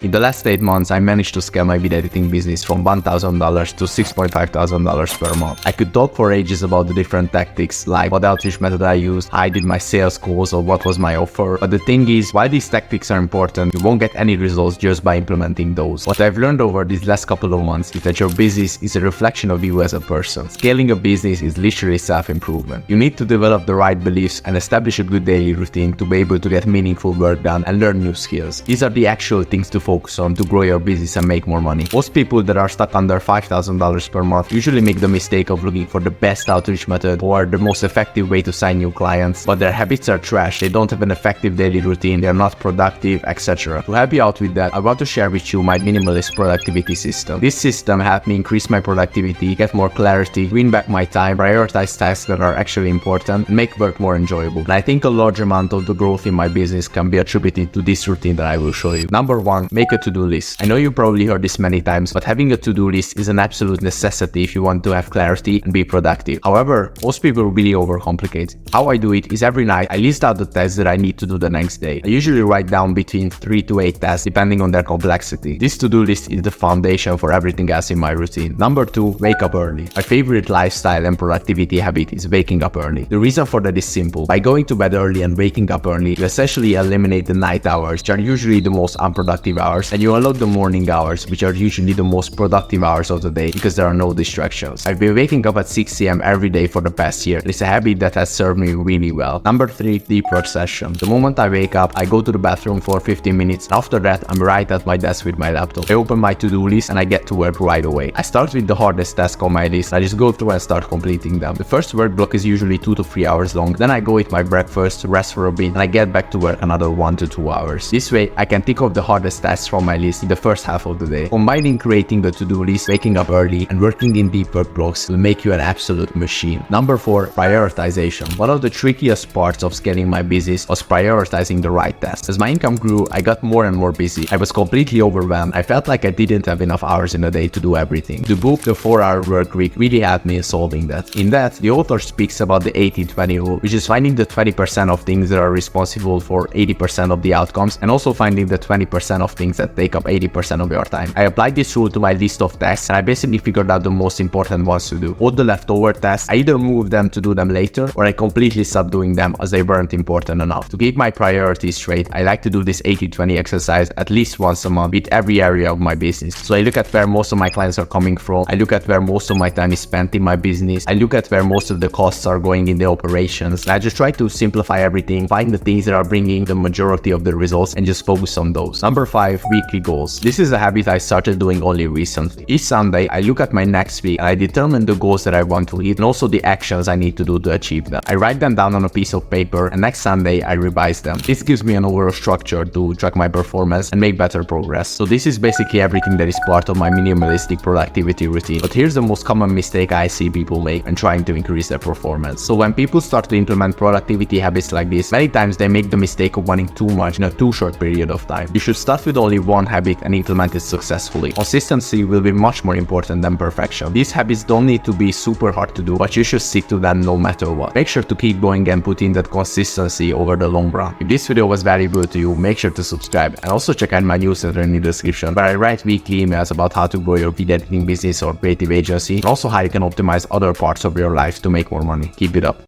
In the last 8 months, I managed to scale my video editing business from $1,000 to $6,500 per month. I could talk for ages about the different tactics, like what outreach method I used, how I did my sales calls, or what was my offer. But the thing is, while these tactics are important, you won't get any results just by implementing those. What I've learned over these last couple of months is that your business is a reflection of you as a person. Scaling a business is literally self-improvement. You need to develop the right beliefs and establish a good daily routine to be able to get meaningful work done and learn new skills. These are the actual things to focus on to grow your business and make more money. Most people that are stuck under $5,000 per month usually make the mistake of looking for the best outreach method or the most effective way to sign new clients, but their habits are trash, they don't have an effective daily routine, they're not productive, etc. To help you out with that, I want to share with you my minimalist productivity system. This system helped me increase my productivity, get more clarity, win back my time, prioritize tasks that are actually important, and make work more enjoyable. And I think a large amount of the growth in my business can be attributed to this routine that I will show you. Number 1, make a to-do list. I know you probably heard this many times, but having a to-do list is an absolute necessity if you want to have clarity and be productive. However, most people really overcomplicate. How I do it is every night I list out the tasks that I need to do the next day. I usually write down between 3 to 8 tasks depending on their complexity. This to-do list is the foundation for everything else in my routine. Number 2, wake up early. My favorite lifestyle and productivity habit is waking up early. The reason for that is simple. By going to bed early and waking up early, you essentially eliminate the night hours, which are usually the most unproductive hours, and you unlock the morning hours, which are usually the most productive hours of the day because there are no distractions. I've been waking up at 6 AM every day for the past year. It's a habit that has served me really well. Number 3, deep work session. The moment I wake up, I go to the bathroom for 15 minutes. After that, I'm right at my desk with my laptop. I open my to-do list and I get to work right away. I start with the hardest task on my list. I just go through and start completing them. The first work block is usually 2 to 3 hours long. Then I go eat my breakfast, rest for a bit, and I get back to work another 1 to 2 hours. This way, I can tick off the hardest tasks from my list in the first half of the day. Combining creating a to-do list, waking up early, and working in deep work blocks will make you an absolute machine. Number 4, prioritization. One of the trickiest parts of scaling my business was prioritizing the right tasks. As my income grew, I got more and more busy. I was completely overwhelmed. I felt like I didn't have enough hours in a day to do everything. The book, The 4-Hour Work Week, really helped me in solving that. In that, the author speaks about the 80-20 rule, which is finding the 20% of things that are responsible for 80% of the outcomes, and also finding the 20% of things that take up 80% of your time. I applied this rule to my list of tasks, and I basically figured out the most important ones to do. All the leftover tasks, I either move them to do them later, or I completely stopped doing them as they weren't important enough. To keep my priorities straight, I like to do this 80-20 exercise at least once a month with every area of my business. So I look at where most of my clients are coming from, I look at where most of my time is spent in my business, I look at where most of the costs are going in the operations, and I just try to simplify everything, find the things that are bringing the majority of the results, and just focus on those. Number 5, weekly goals. This is a habit I started doing only recently. Each Sunday, I look at my next week and I determine the goals that I want to hit and also the actions I need to do to achieve them. I write them down on a piece of paper and next Sunday I revise them. This gives me an overall structure to track my performance and make better progress. So this is basically everything that is part of my minimalistic productivity routine. But here's the most common mistake I see people make when trying to increase their performance. So when people start to implement productivity habits like this, many times they make the mistake of wanting too much in a too short period of time. You should start with only one habit and implement it successfully. Consistency will be much more important than perfection. These habits don't need to be super hard to do, but you should stick to them no matter what. Make sure to keep going and put in that consistency over the long run. If this video was valuable to you, make sure to subscribe and also check out my newsletter in the description, where I write weekly emails about how to grow your video editing business or creative agency, and also how you can optimize other parts of your life to make more money. Keep it up.